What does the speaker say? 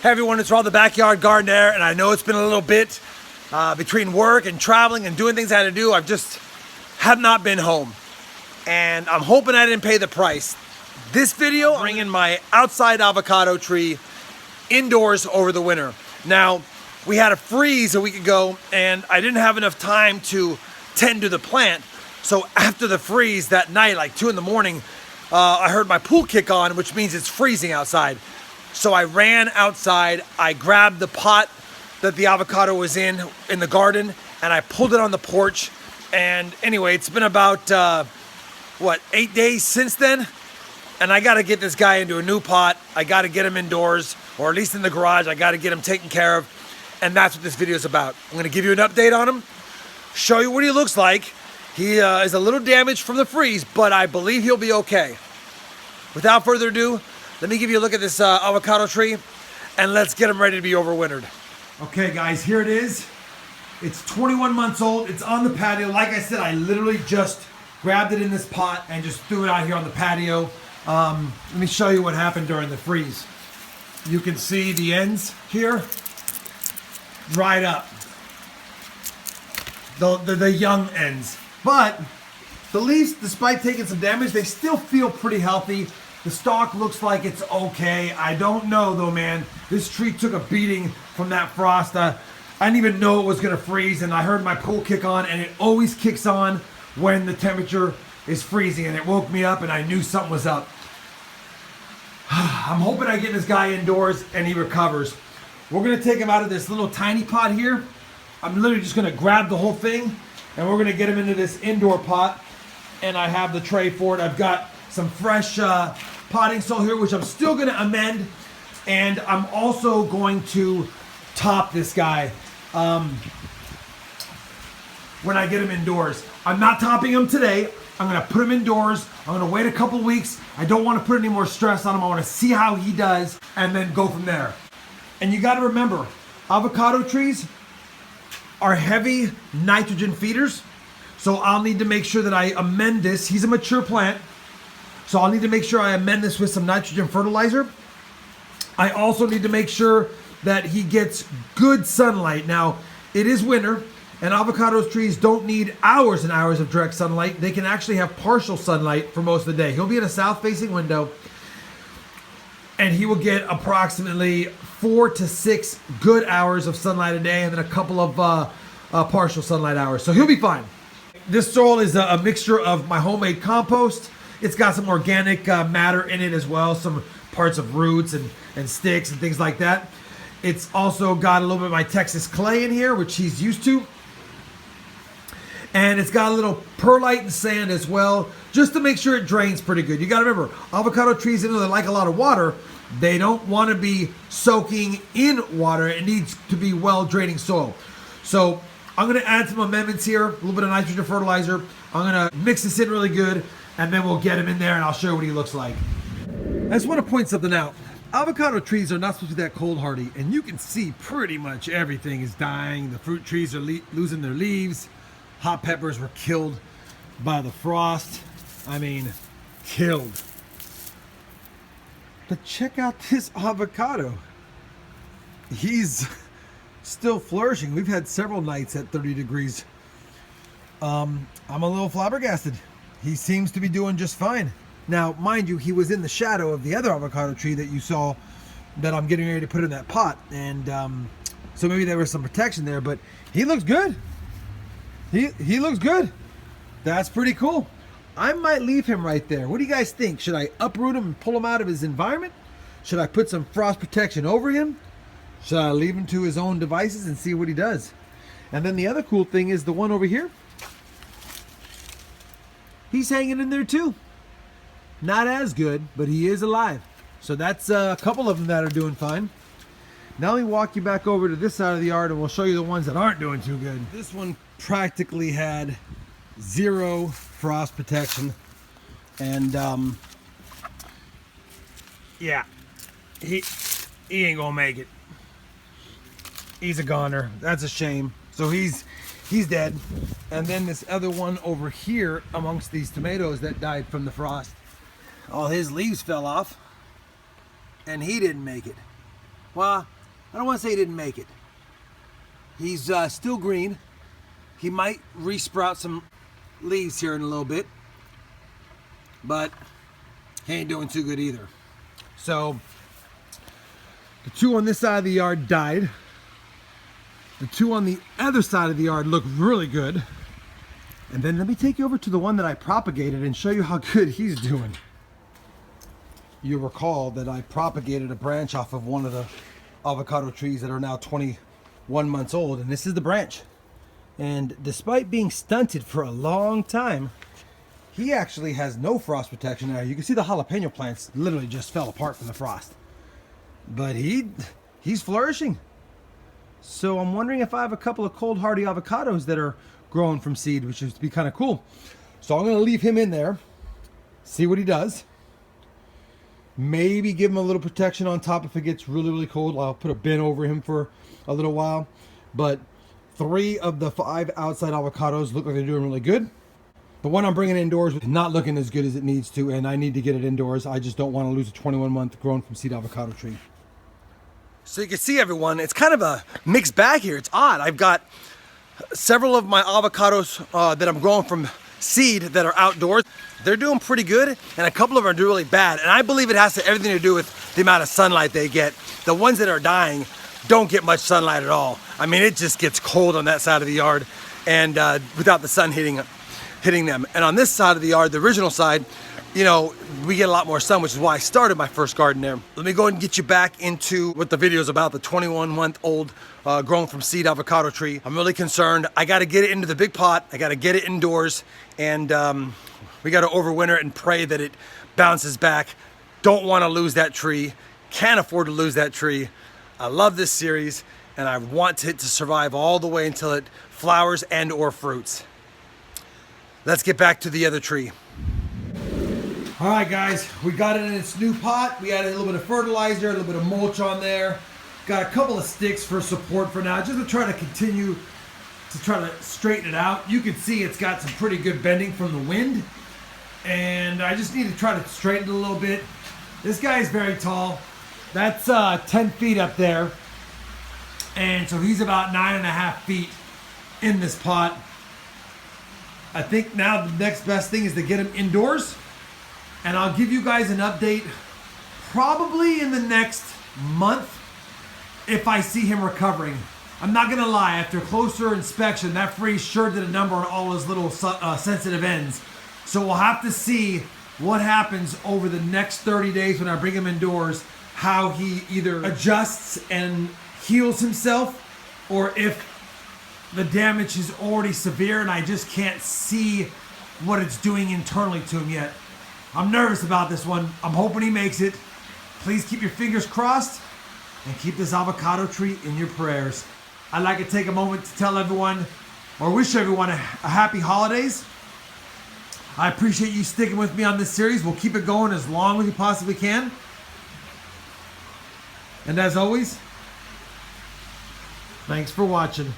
Hey everyone, it's Rob the Backyard Gardener, and I know it's been a little bit between work and traveling and doing things I had to do. I've just have not been home, and I'm hoping I didn't pay the price. This video, I'm bringing my outside avocado tree indoors over the winter. Now, we had a freeze a week ago, and I didn't have enough time to tend to the plant. So after the freeze that night, like 2 in the morning, I heard my pool kick on, which means it's freezing outside. So I ran outside, I grabbed the pot that the avocado was in the garden, and I pulled it on the porch. And anyway, it's been about, 8 days since then? And I gotta get this guy into a new pot. I gotta get him indoors, or at least in the garage. I gotta get him taken care of. And that's what this video is about. I'm gonna give you an update on him, show you what he looks like. He is a little damaged from the freeze, but I believe he'll be okay. Without further ado, let me give you a look at this avocado tree, and let's get him ready to be overwintered. Okay guys, here it is. It's 21 months old. It's on the patio. Like I said, I literally just grabbed it in this pot and just threw it out here on the patio. Let me show you what happened during the freeze. You can see the ends here dried up. The young ends. But the leaves, despite taking some damage, they still feel pretty healthy. The stalk looks like it's okay. I don't know though, man. This tree took a beating from that frost. I didn't even know it was gonna freeze, and I heard my pool kick on, and it always kicks on when the temperature is freezing, and it woke me up and I knew something was up. I'm hoping I get this guy indoors and he recovers. We're gonna take him out of this little tiny pot here. I'm literally just gonna grab the whole thing, and we're gonna get him into this indoor pot, and I have the tray for it. I've got some fresh potting soil here, which I'm still gonna amend, and I'm also going to top this guy when I get him indoors. I'm not topping him today. I'm gonna put him indoors. I'm gonna wait a couple weeks. I don't wanna put any more stress on him. I wanna see how he does and then go from there. And you gotta remember, avocado trees are heavy nitrogen feeders. So I'll need to make sure that I amend this. He's a mature plant. So I'll need to make sure I amend this with some nitrogen fertilizer. I also need to make sure that he gets good sunlight. Now, it is winter, and avocado trees don't need hours and hours of direct sunlight. They can actually have partial sunlight for most of the day. He'll be in a south-facing window, and he will get approximately 4 to 6 good hours of sunlight a day, and then a couple of partial sunlight hours. So he'll be fine. This soil is a mixture of my homemade compost. It's got some organic matter in it as well, some parts of roots and sticks and things like that. It's also got a little bit of my Texas clay in here, which he's used to. And it's got a little perlite and sand as well, just to make sure it drains pretty good. You gotta remember, avocado trees, even though they like a lot of water, they don't wanna be soaking in water. It needs to be well draining soil. So I'm gonna add some amendments here, a little bit of nitrogen fertilizer. I'm gonna mix this in really good, and then we'll get him in there and I'll show you what he looks like. I just want to point something out. Avocado trees are not supposed to be that cold hardy, and you can see pretty much everything is dying. The fruit trees are losing their leaves. Hot peppers were killed by the frost. I mean, killed. But check out this avocado. He's still flourishing. We've had several nights at 30 degrees. I'm a little flabbergasted. He seems to be doing just fine. Now, mind you, he was in the shadow of the other avocado tree that you saw that I'm getting ready to put in that pot. And so maybe there was some protection there, but he looks good. He looks good. That's pretty cool. I might leave him right there. What do you guys think? Should I uproot him and pull him out of his environment? Should I put some frost protection over him? Should I leave him to his own devices and see what he does? And then the other cool thing is the one over here. He's hanging in there too. Not as good, but he is alive. So that's a couple of them that are doing fine. Now let me walk you back over to this side of the yard, and we'll show you the ones that aren't doing too good. This one practically had 0 frost protection. And yeah, he ain't gonna make it. He's a goner. That's a shame. So he's dead. And then this other one over here amongst these tomatoes that died from the frost, all his leaves fell off and he didn't make it. Well, I don't want to say he didn't make it. He's still green. He might re-sprout some leaves here in a little bit, but he ain't doing too good either. So the two on this side of the yard died. The two on the other side of the yard look really good. And then let me take you over to the one that I propagated and show you how good he's doing. You'll recall that I propagated a branch off of one of the avocado trees that are now 21 months old, and this is the branch. And despite being stunted for a long time, he actually has no frost protection now. You can see the jalapeno plants literally just fell apart from the frost. But he's flourishing. So I'm wondering if I have a couple of cold hardy avocados that are growing from seed, which would be kind of cool. So I'm going to leave him in there, see what he does. Maybe give him a little protection on top if it gets really, really cold. I'll put a bin over him for a little while. But 3 of the 5 outside avocados look like they're doing really good. The one I'm bringing indoors is not looking as good as it needs to, and I need to get it indoors. I just don't want to lose a 21-month grown from seed avocado tree. So you can see, everyone, it's kind of a mixed bag here. It's odd. I've got several of my avocados that I'm growing from seed that are outdoors. They're doing pretty good, and a couple of them are doing really bad. And I believe it has everything to do with the amount of sunlight they get. The ones that are dying don't get much sunlight at all. I mean, it just gets cold on that side of the yard, and without the sun hitting them. And on this side of the yard, the original side, you know, we get a lot more sun, which is why I started my first garden there. Let me go ahead and get you back into what the video is about, the 21-month-old grown from seed avocado tree. I'm really concerned. I got to get it into the big pot. I got to get it indoors, and we got to overwinter it and pray that it bounces back. Don't want to lose that tree. Can't afford to lose that tree. I love this series, and I want it to survive all the way until it flowers and or fruits. Let's get back to the other tree. All right, guys, we got it in its new pot. We added a little bit of fertilizer, a little bit of mulch on there. Got a couple of sticks for support for now, just to try to continue to try to straighten it out. You can see it's got some pretty good bending from the wind, and I just need to try to straighten it a little bit. This guy is very tall. That's 10 feet up there, and so he's about 9.5 feet in this pot. I think now the next best thing is to get him indoors, and I'll give you guys an update probably in the next month if I see him recovering. I'm not gonna lie, after closer inspection, that freeze sure did a number on all his little sensitive ends. So we'll have to see what happens over the next 30 days when I bring him indoors, how he either adjusts and heals himself, or if the damage is already severe and I just can't see what it's doing internally to him yet. I'm nervous about this one. I'm hoping he makes it. Please keep your fingers crossed and keep this avocado tree in your prayers. I'd like to take a moment to tell everyone, or wish everyone, a happy holidays. I appreciate you sticking with me on this series. We'll keep it going as long as we possibly can. And as always, thanks for watching.